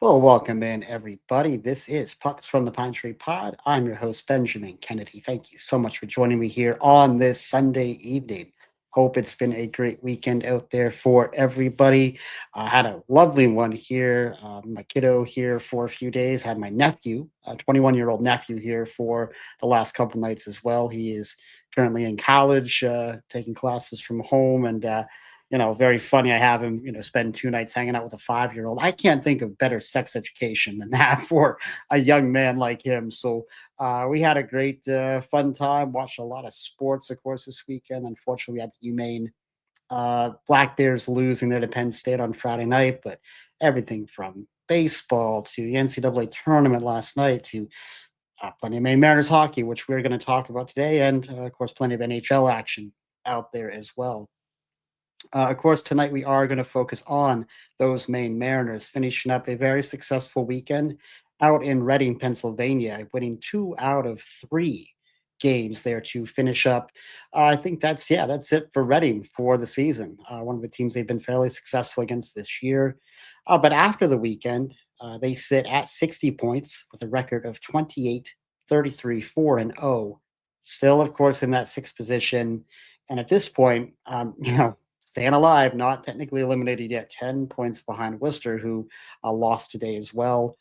Well, welcome in, everybody. This is Pucks from the Pine Tree Pod. I'm your host, Benjamin Kennedy. Thank you so much for joining me here on this Sunday evening. Hope it's been a great weekend out there for everybody. I had a lovely one here. My kiddo here for a few days. Had my nephew, a 21-year-old nephew, here for the last couple nights as well. He is currently in college, taking classes from home, and very funny. I have him, spend 2 nights hanging out with a 5-year-old. I can't think of better sex education than that for a young man like him. So we had a great, fun time. Watched a lot of sports, of course, this weekend. Unfortunately, we had the UMaine Black Bears losing there to Penn State on Friday night, but everything from baseball to the NCAA tournament last night to plenty of Maine Mariners hockey, which we're going to talk about today, and of course, plenty of NHL action out there as well. Of course, tonight we are going to focus on those Maine Mariners finishing up a very successful weekend out in Reading, Pennsylvania, winning 2 out of 3 games there to finish up. I think that's it for Reading for the season. One of the teams they've been fairly successful against this year. But after the weekend, they sit at 60 points with a record of 28, 33, 4 and 0. Still, of course, in that sixth position. And at this point, staying alive, not technically eliminated yet, 10 points behind Worcester, who lost today as well.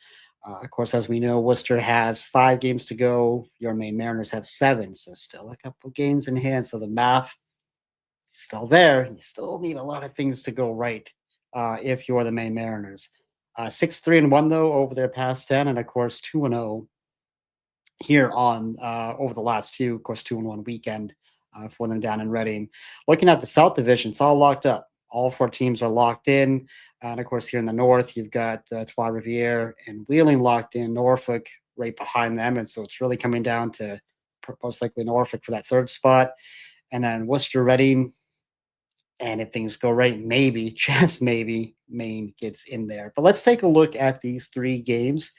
Of course, as we know, Worcester has 5 games to go. Your Maine Mariners have 7, so still a couple games in hand. So the math is still there. You still need a lot of things to go right if you're the Maine Mariners. 6-3-1 though over their past 10, and of course 2-0 here on over the last two. Of course, 2-1 weekend for them down in Reading. Looking at the South Division, it's all locked up. All 4 teams are locked in. And of course, here in the North, you've got Trois Rivières and Wheeling locked in, Norfolk right behind them. And so it's really coming down to most likely Norfolk for that third spot. And then Worcester, Reading, and if things go right, maybe, just maybe, Maine gets in there. But let's take a look at these 3 games.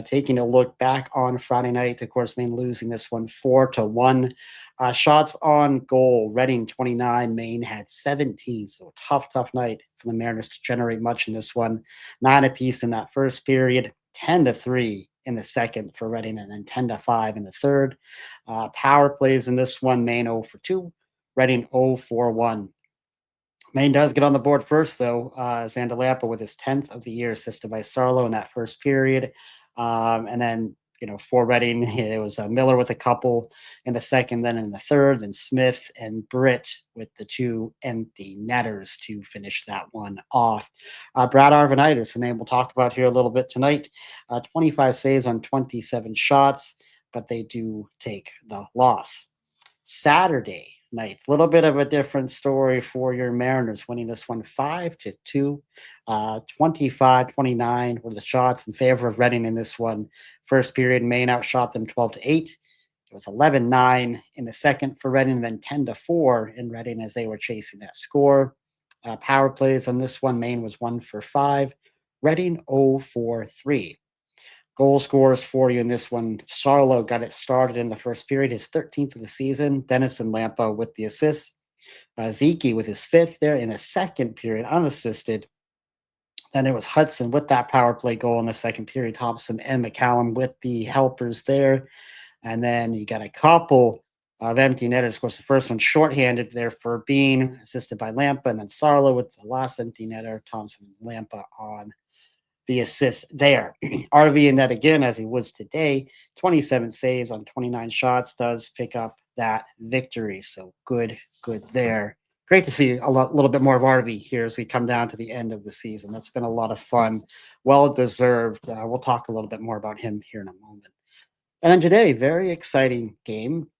Taking a look back on Friday night, of course, Maine losing this one 4-1. Shots on goal, Reading 29, Maine had 17. So tough night for the Mariners to generate much in this one. 9 apiece in that first period, 10-3 in the second for Reading, and then 10-5 in the third. Power plays in this one, Maine 0 for 2, Reading 0 for 1. Maine does get on the board first, though. Xander Lampa with his 10th of the year, assisted by Sarlo in that first period. And then, for Reading, it was Miller with a couple in the second, then in the third, then Smith and Britt with the 2 empty netters to finish that one off. Brad Arvanitis, a name we'll talk about here a little bit tonight, 25 saves on 27 shots, but they do take the loss. Saturday night, a little bit of a different story for your Mariners, winning this one 5-2. 25-29 were the shots in favor of Reading in this one. First period, Maine outshot them 12-8. It was 11-9 in the second for Reading, and then 10-4 in Reading as they were chasing that score. Power plays on this one, Maine was 1 for 5. Reading 0 for 3. Goal scorers for you in this one. Sarlo got it started in the first period, his 13th of the season. Dennis and Lampa with the assist. Zeke with his 5th there in the second period, unassisted. Then it was Hudson with that power play goal in the second period. Thompson and McCallum with the helpers there. And then you got a couple of empty netters. Of course, the first one shorthanded there for Bean, assisted by Lampa. And then Sarlo with the last empty netter. Thompson and Lampa on the assist there. RV in that again, as he was today, 27 saves on 29 shots, does pick up that victory. So good there. Great to see little bit more of RV here as we come down to the end of the season. That's been a lot of fun. Well deserved. We'll talk a little bit more about him here in a moment. And then today, very exciting game.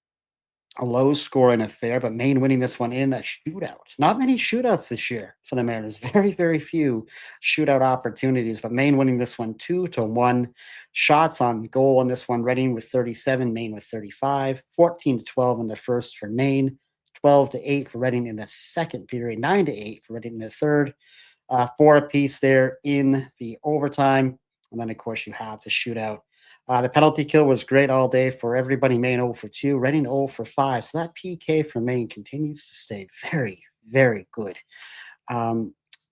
A low scoring affair, but Maine winning this one in a shootout. Not many shootouts this year for the Mariners. Very few shootout opportunities, but Maine winning this one 2-1. Shots on goal in this one, Reading with 37, Maine with 35, 14-12 in the first for Maine, 12-8 for Reading in the second period, 9-8 for Reading in the third, 4 apiece there in the overtime. And then, of course, you have the shootout. The penalty kill was great all day for everybody. Maine 0 for 2, Reading 0 for 5. So that PK for Maine continues to stay very good.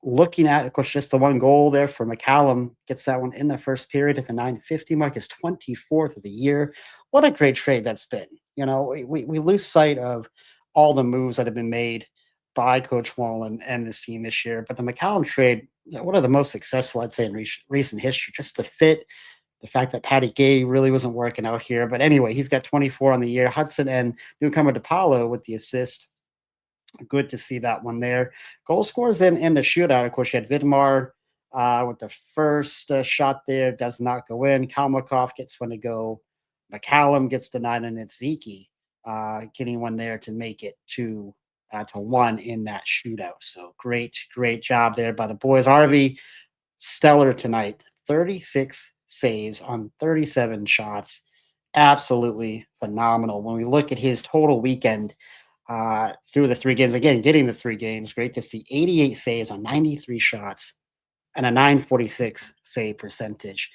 looking at, of course, just the one goal there for McCallum, gets that one in the first period at the 9:50 mark, his 24th of the year. What a great trade that's been. We lose sight of all the moves that have been made by Coach Wallen and this team this year, but the McCallum trade, one of the most successful, I'd say, in recent history. Just the fit, the fact that Patty Gay really wasn't working out here. But anyway, he's got 24 on the year. Hudson and newcomer DePaulo with the assist. Good to see that one there. Goal scores in the shootout. Of course, you had Vidmar with the first shot there, does not go in. Kalmakov gets one to go. McCallum gets denied, and it's Zeke getting one there to make it to one in that shootout. So great job there by the boys. Arvy, stellar tonight. 36 saves on 37 shots. Absolutely phenomenal. When we look at his total weekend, through the three games. Again, getting the three games, great to see 88 saves on 93 shots and a 946 save percentage.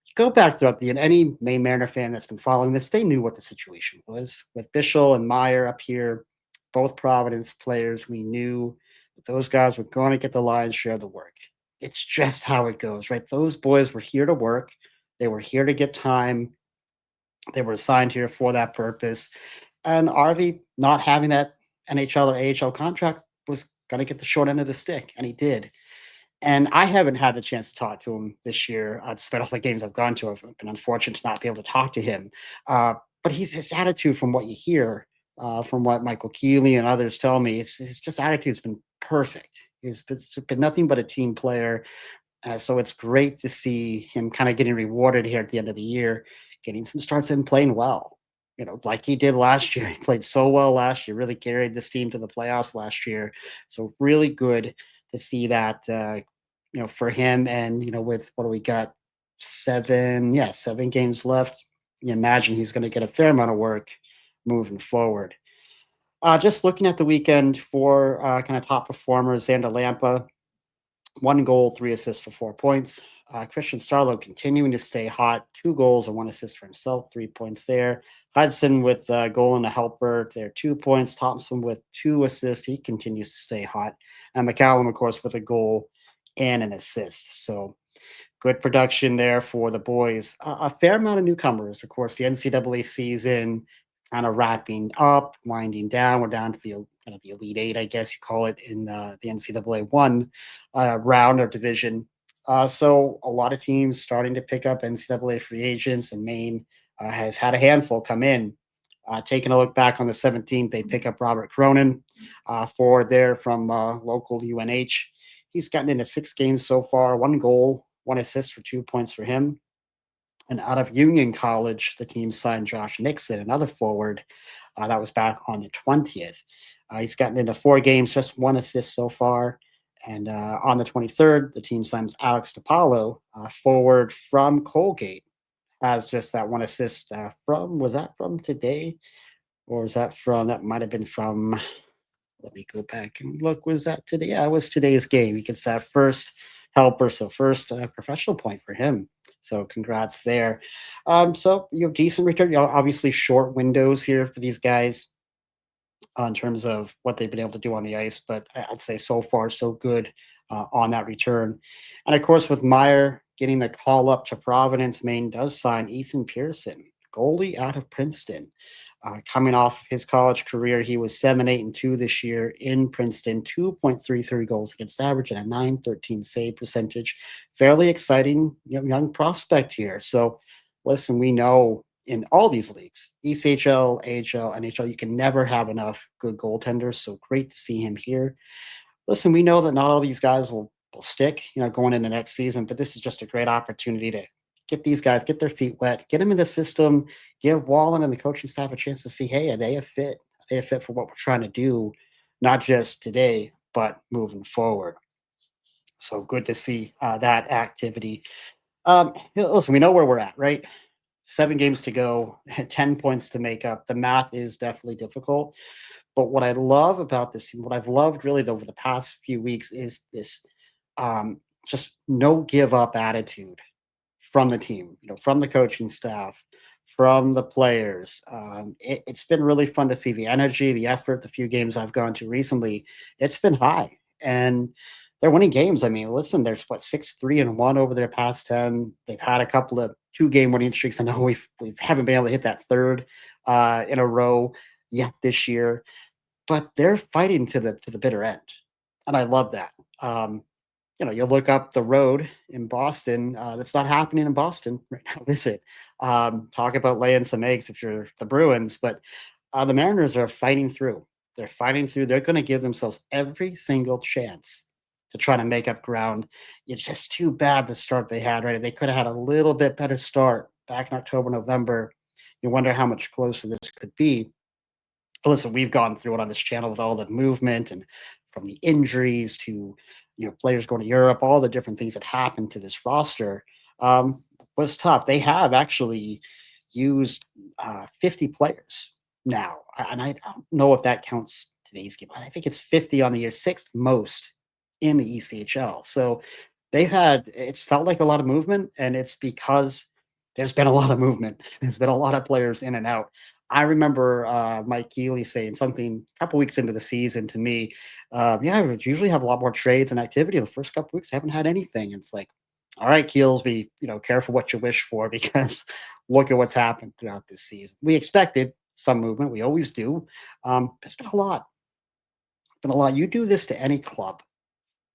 You go back throughout the, and any Maine Mariner fan that's been following this, they knew what the situation was with Bischel and Meyer up here, both Providence players. We knew that those guys were going to get the lion's share of the work. It's just how it goes, right? Those boys were here to work. They were here to get time. They were assigned here for that purpose. And RV not having that NHL or AHL contract was going to get the short end of the stick, and he did. And I haven't had the chance to talk to him this year, despite all the games I've gone to. I've been unfortunate to not be able to talk to him. But his attitude, from what you hear, from what Michael Keeley and others tell me, it's just attitude's been perfect. It's been nothing but a team player. So it's great to see him kind of getting rewarded here at the end of the year, getting some starts and playing well. Like he did last year. He played so well last year, really carried this team to the playoffs last year. So really good to see that, for him. And, with what do we got? 7 games left. You imagine he's going to get a fair amount of work moving forward. Just looking at the weekend for kind of top performers, Xander Lampa, 1 goal, 3 assists for 4 points. Christian Sarlo continuing to stay hot, 2 goals and 1 assist for himself, 3 points there. Hudson with a goal and a helper there, 2 points. Thompson with 2 assists. He continues to stay hot. And McCallum, of course, with a goal and an assist. So good production there for the boys. A fair amount of newcomers. Of course, the NCAA season kind of wrapping up, winding down. We're down to the kind of the Elite Eight, I guess you call it, in the NCAA one round or division. So a lot of teams starting to pick up NCAA free agents, and Maine has had a handful come in. Taking a look back on the 17th, they pick up Robert Cronin for there from local UNH. He's gotten into 6 games so far, 1 goal, 1 assist for 2 points for him. And out of Union College, the team signed Josh Nixon, another forward. That was back on the 20th. He's gotten into 4 games, just 1 assist so far. And on the 23rd, the team signs Alex DePaulo, forward from Colgate, has just that 1 assist was that from today? Or was that might have been from, let me go back and look, was that today? Yeah, it was today's game. He gets that first helper, so first professional point for him. So congrats there. So decent return. Obviously short windows here for these guys in terms of what they've been able to do on the ice, but I'd say so far so good on that return. And of course, with Meyer getting the call up to Providence, Maine does sign Ethan Pearson, goalie out of Princeton. Coming off his college career, he was 7-8-2 this year in Princeton, 2.33 goals against average and a 913 save percentage. Fairly exciting young prospect here. So, listen, we know in all these leagues, ECHL, AHL, NHL, you can never have enough good goaltenders. So great to see him here. Listen, we know that not all these guys will stick, going into next season, but this is just a great opportunity to get these guys, get their feet wet, get them in the system, give Wallen and the coaching staff a chance to see, hey, are they a fit? Are they a fit for what we're trying to do, not just today, but moving forward? So good to see that activity. Listen, we know where we're at, right? 7 games to go, 10 points to make up. The math is definitely difficult. But what I love about this, what I've loved really over the past few weeks is this just no give up attitude from the team, from the coaching staff, from the players. It's been really fun to see the energy, the effort, the few games I've gone to recently. It's been high. And they're winning games. I mean, listen, there's what 6-3-1 over their past 10. They've had a couple of 2 game winning streaks. I know we haven't been able to hit that third in a row yet this year, but they're fighting to the bitter end, and I love that. Um, you look up the road in Boston. That's not happening in Boston right now, is it? Talk about laying some eggs if you're the Bruins, but the Mariners are fighting through. They're fighting through. They're going to give themselves every single chance to try to make up ground. It's just too bad the start they had. Right, they could have had a little bit better start back in October, November. You wonder how much closer this could be. Listen, we've gone through it on this channel with all the movement and from the injuries to players going to Europe, all the different things that happened to this roster was tough. They have actually used 50 players now, and I don't know if that counts today's game. I think it's 50 on the year, sixth most in the ECHL. So they've had it's felt like a lot of movement, and it's because there's been a lot of movement. There's been a lot of players in and out. I remember Mike Keeley saying something a couple weeks into the season to me. Yeah, we usually have a lot more trades and activity. The first couple weeks haven't had anything. It's like, all right, Keels, be careful what you wish for because look at what's happened throughout this season. We expected some movement. We always do. It's been a lot. Been a lot. You do this to any club.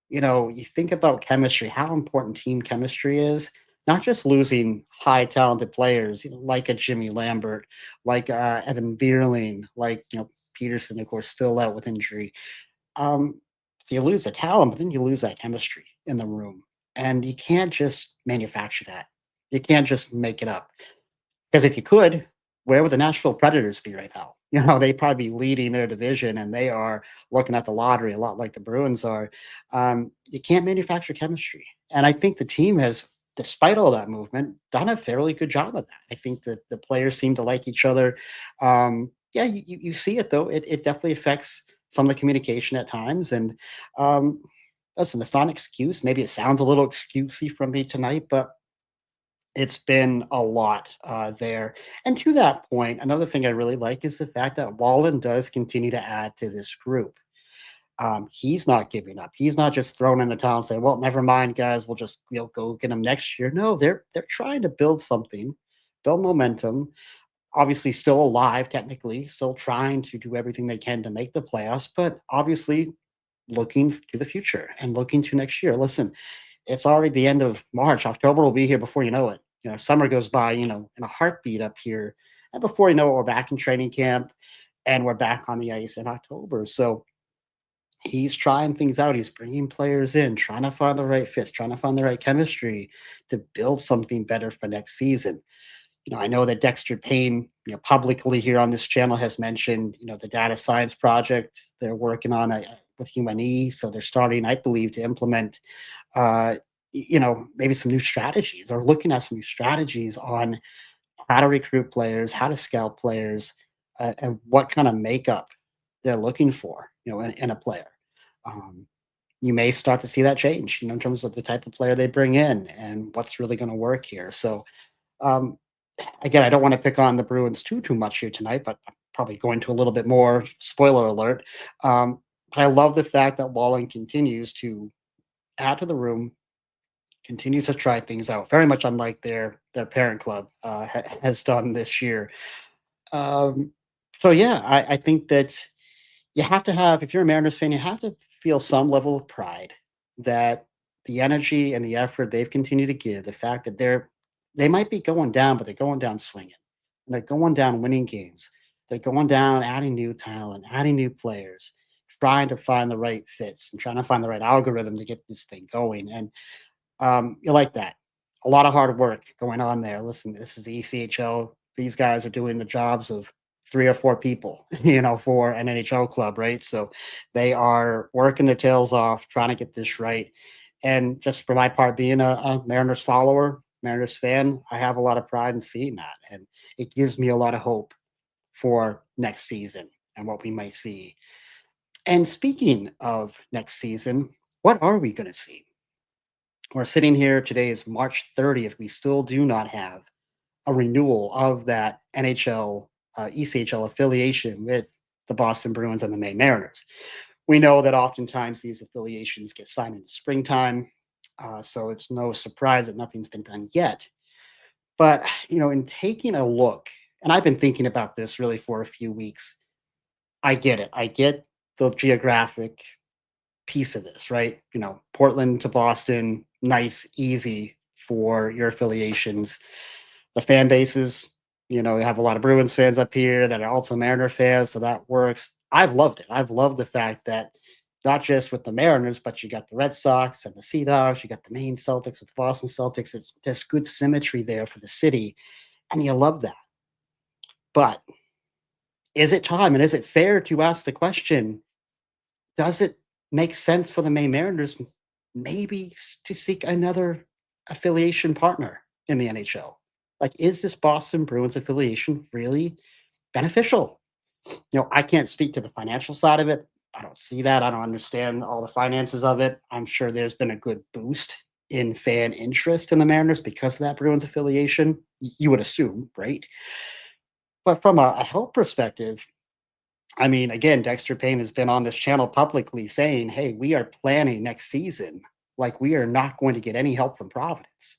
You think about chemistry, how important team chemistry is, not just losing high talented players, like a Jimmy Lambert, like Evan Bierling, like, Peterson, of course, still out with injury. So you lose the talent, but then you lose that chemistry in the room. And you can't just manufacture that. You can't just make it up. Because if you could, where would the Nashville Predators be right now? They'd probably be leading their division, and they are looking at the lottery a lot like the Bruins are. You can't manufacture chemistry, and I think the team has, despite all that movement, done a fairly good job of that. I think that the players seem to like each other. Yeah, you see it though. It definitely affects some of the communication at times, and um, listen, it's not an excuse. Maybe it sounds a little excusey from me tonight, but it's been a lot, there, and to that point, another thing I really like is the fact that Wallen does continue to add to this group. He's not giving up. He's not just throwing in the towel and saying, "Well, never mind, guys, we'll just go get them next year." No, they're trying to build something, build momentum. Obviously, still alive technically, still trying to do everything they can to make the playoffs, but obviously looking to the future and looking to next year. Listen, it's already the end of March. October will be here before you know it. Summer goes by, in a heartbeat up here. And before you know it, we're back in training camp and we're back on the ice in October. So he's trying things out. He's bringing players in, trying to find the right fits, trying to find the right chemistry to build something better for next season. I know that Dexter Payne, publicly here on this channel has mentioned, the data science project they're working on with UNE. So they're starting, I believe, to implement uh, maybe some new strategies or looking at some new strategies on how to recruit players, how to scout players, and what kind of makeup they're looking for, in a player. Um, you may start to see that change, in terms of the type of player they bring in and what's really going to work here. So, um, again, I don't want to pick on the Bruins too much here tonight, but I'm probably going to a little bit more. Spoiler alert. But I love the fact that Wallen continues to add to the room, continues to try things out, very much unlike their parent club has done this year. Um, so yeah, I think that you have to have, if you're a Mariners fan, you have to feel some level of pride that the energy and the effort they've continued to give, the fact that they might be going down, but they're going down swinging, and they're going down winning games. They're going down, adding new talent, adding new players, trying to find the right fits and trying to find the right algorithm to get this thing going. And you like that. A lot of hard work going on there. Listen, this is the ECHL. These guys are doing the jobs of 3 or 4 people, for an NHL club, right? So they are working their tails off, trying to get this right. And just for my part, being a Mariners follower, Mariners fan, I have a lot of pride in seeing that. And it gives me a lot of hope for next season and what we might see. And speaking of next season, what are we going to see? We're sitting here. Today is March 30th. We still do not have a renewal of that NHL, ECHL affiliation with the Boston Bruins and the Maine Mariners. We know that oftentimes these affiliations get signed in the springtime, so it's no surprise that nothing's been done yet. But in taking a look, and I've been thinking about this really for a few weeks. I get it. I get the geographic piece of this, right? Portland to Boston, nice, easy for your affiliations. The fan bases, you have a lot of Bruins fans up here that are also Mariner fans, so that works. I've loved it. I've loved the fact that not just with the Mariners, but you got the Red Sox and the Sea Dogs, you got the Maine Celtics with the Boston Celtics. It's just good symmetry there for the city, and you love that. But is it time and is it fair to ask the question, does it make sense for the Maine Mariners maybe to seek another affiliation partner in the NHL? Like, is this Boston Bruins affiliation really beneficial? I can't speak to the financial side of it. I don't see that. I don't understand all the finances of it. I'm sure there's been a good boost in fan interest in the Mariners because of that Bruins affiliation. You would assume, right? But from a health perspective, I mean, again, Dexter Payne has been on this channel publicly saying, hey, we are planning next season. Like, we are not going to get any help from Providence.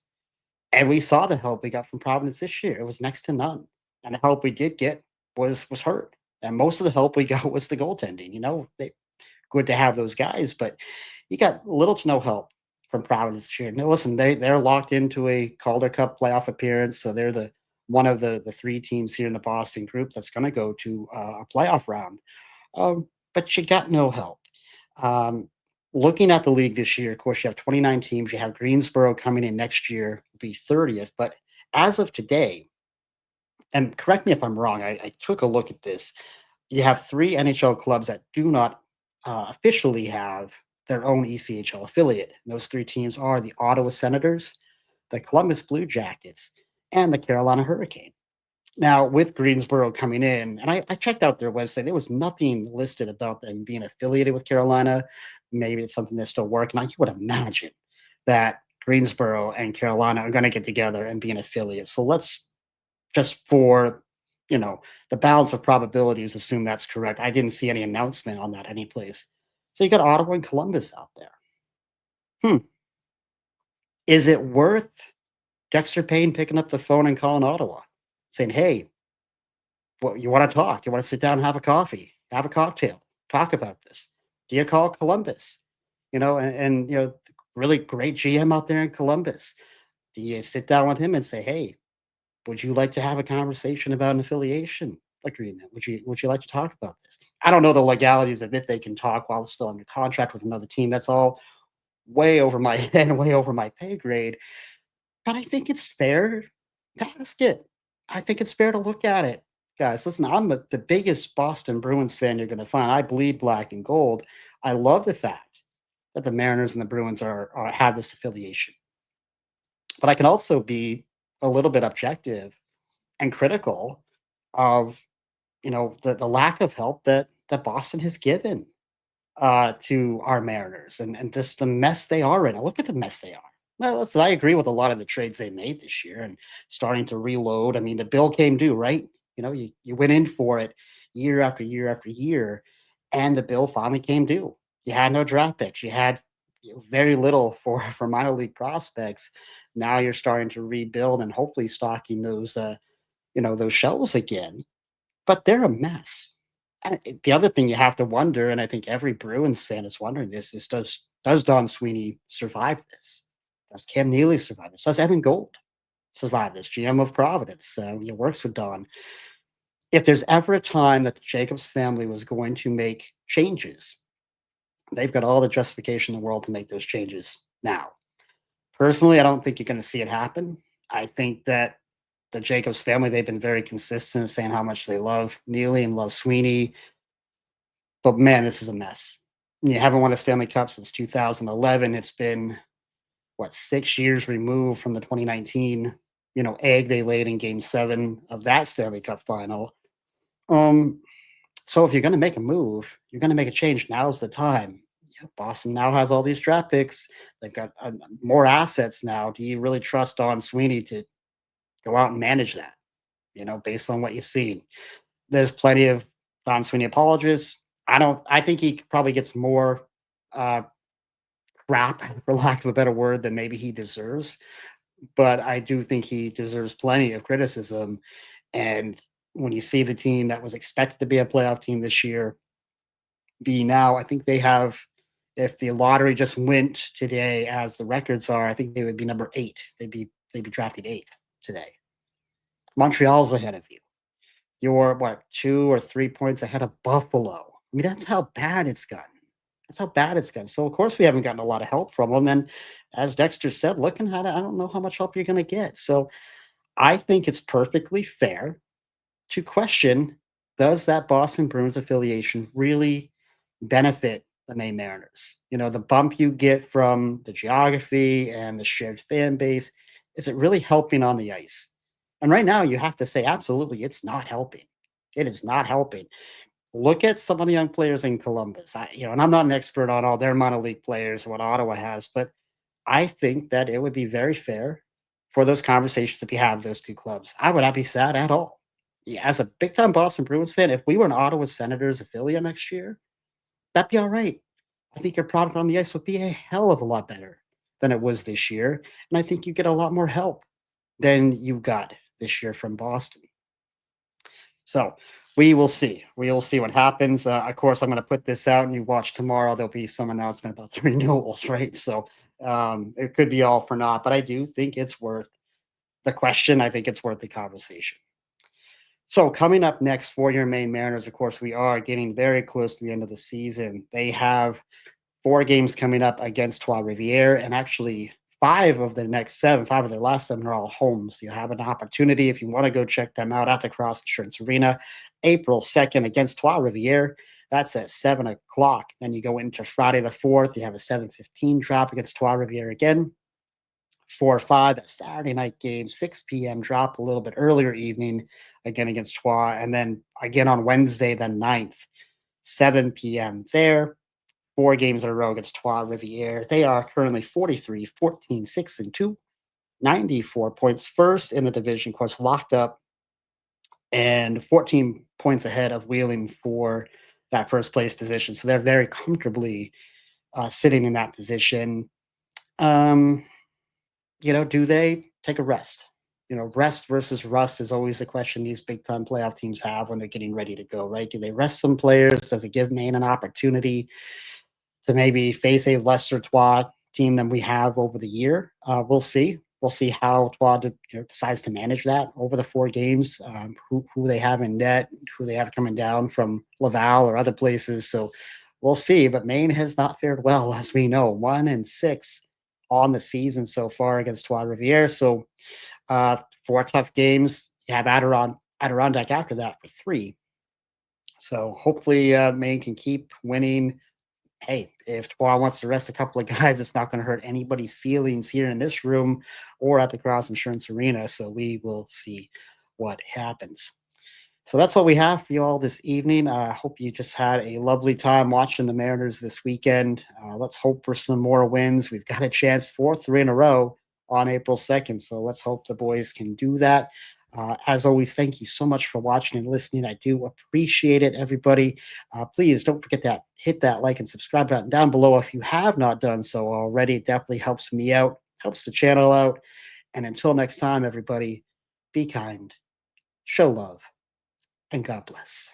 And we saw the help we got from Providence this year. It was next to none. And the help we did get was hurt. And most of the help we got was the goaltending. Good to have those guys, but you got little to no help from Providence this year. Now, listen, they're locked into a Calder Cup playoff appearance, so they're the one of the three teams here in the Boston group that's going to go to a playoff round. But you got no help. Um, Looking at the league this year, of course, you have 29 teams. You have Greensboro coming in next year, be 30th. But as of today, and correct me if I'm wrong, I took a look at this. You have three NHL clubs that do not officially have their own ECHL affiliate. And those three teams are the Ottawa Senators, the Columbus Blue Jackets, and the Carolina Hurricane. Now, with Greensboro coming in, and I checked out their website, there was nothing listed about them being affiliated with Carolina. Maybe it's something they're still working on. You would imagine that Greensboro and Carolina are going to get together and be an affiliate. So let's just for you know the balance of probabilities assume that's correct. I didn't see any announcement on that anyplace. So you got Ottawa and Columbus out there. Hmm. Is it worth Dexter Payne picking up the phone and calling Ottawa, saying, "Hey, well, you want to talk? You want to sit down and have a coffee, have a cocktail, talk about this?" Do you call Columbus? And really great GM out there in Columbus. Do you sit down with him and say, "Hey, would you like to have a conversation about an affiliation agreement? Would you like to talk about this?" I don't know the legalities of if they can talk while still under contract with another team. That's all way over my head, way over my pay grade. But I think it's fair to ask it. I think it's fair to look at it. Guys, listen, I'm the biggest Boston Bruins fan you're going to find. I bleed black and gold. I love the fact that the Mariners and the Bruins are have this affiliation. But I can also be a little bit objective and critical of the lack of help that Boston has given to our Mariners and this the mess they are in. Look at the mess they are. Well, listen, I agree with a lot of the trades they made this year and starting to reload. I mean, the bill came due, right? You went in for it year after year after year, and the bill finally came due. You had no draft picks. You had very little for for minor league prospects. Now you're starting to rebuild and hopefully stocking those shelves again, but they're a mess. And the other thing you have to wonder, and I think every Bruins fan is wondering this, is does Don Sweeney survive this? Does Cam Neely survive this? Does Evan Gold survive this? GM of Providence, he works with Don. If there's ever a time that the Jacobs family was going to make changes, they've got all the justification in the world to make those changes now. Personally, I don't think you're going to see it happen. I think that the Jacobs family, they've been very consistent in saying how much they love Neely and love Sweeney. But man, this is a mess. You haven't won a Stanley Cup since 2011. It's been, what, 6 years removed from the 2019, egg they laid in game seven of that Stanley Cup final. Um, so if you're going to make a move, you're going to make a change. Now's the time. Yeah, Boston now has all these draft picks. They've got more assets now. Do you really trust Don Sweeney to go out and manage that? Based on what you've seen, there's plenty of Don Sweeney apologists I think he probably gets more uh, crap, for lack of a better word, than maybe he deserves. But I do think he deserves plenty of criticism. And when you see the team that was expected to be a playoff team this year be now, I think they have, if the lottery just went today as the records are, I think they would be number 8. They'd be drafted 8th today. Montreal's ahead of you. You're what, 2 or 3 points ahead of Buffalo. I mean, that's how bad it's gotten. That's how bad it's gotten. So of course we haven't gotten a lot of help from them. And as Dexter said, looking at it, I don't know how much help you're going to get. So I think it's perfectly fair to question, does that Boston Bruins affiliation really benefit the Maine Mariners? You know, the bump you get from the geography and the shared fan base, is it really helping on the ice? And right now, you have to say, absolutely, it's not helping. It is not helping. Look at some of the young players in Columbus. And I'm not an expert on all their minor league players, what Ottawa has, but I think that it would be very fair for those conversations to be had with those 2 clubs. I would not be sad at all. Yeah, as a big time Boston Bruins fan, if we were an Ottawa Senators affiliate next year, that'd be all right. I think your product on the ice would be a hell of a lot better than it was this year. And I think you get a lot more help than you got this year from Boston. So we will see. We will see what happens. Of course, I'm going to put this out and you watch tomorrow. There'll be some announcement about the renewals, right? So it could be all for naught, but I do think it's worth the question. I think it's worth the conversation. So coming up next for your Maine Mariners, of course, we are getting very close to the end of the season. They have 4 games coming up against Trois Rivières, and actually 5 of their last 7 are all home. So you have an opportunity if you want to go check them out at the Cross Insurance Arena, April 2nd against Trois Rivières. That's at 7 o'clock. Then you go into Friday the 4th. You have a 7:15 drop against Trois Rivières again. 4 or 5, that Saturday night game, 6 p.m. drop a little bit earlier evening again against Trois. And then again on Wednesday, the 9th, 7 p.m. there. 4 games in a row against Trois Rivières. They are currently 43, 14, 6, and 2, 94 points first in the division, of course, locked up, and 14 points ahead of Wheeling for that first place position. So they're very comfortably sitting in that position. Um, do they take a rest? Rest versus rust is always a question these big time playoff teams have when they're getting ready to go, right? Do they rest some players? Does it give Maine an opportunity to maybe face a lesser Trois team than we have over the year? We'll see. We'll see how Trois decides to manage that over the 4 games, who they have in net, who they have coming down from Laval or other places. So we'll see. But Maine has not fared well, as we know, 1-6 on the season so far against Trois Rivières. So 4 tough games. You have Adirondack after that for 3. So hopefully Maine can keep winning. Hey, if Trois wants to rest a couple of guys, it's not going to hurt anybody's feelings here in this room or at the Cross Insurance Arena. So we will see what happens. So that's what we have for you all this evening. I hope you just had a lovely time watching the Mariners this weekend. Let's hope for some more wins. We've got a chance for 3 in a row on April 2nd. So let's hope the boys can do that. As always, thank you so much for watching and listening. I do appreciate it, everybody. Please don't forget that hit that like and subscribe button down below if you have not done so already. It definitely helps me out, helps the channel out. And until next time, everybody, be kind, show love, and God bless.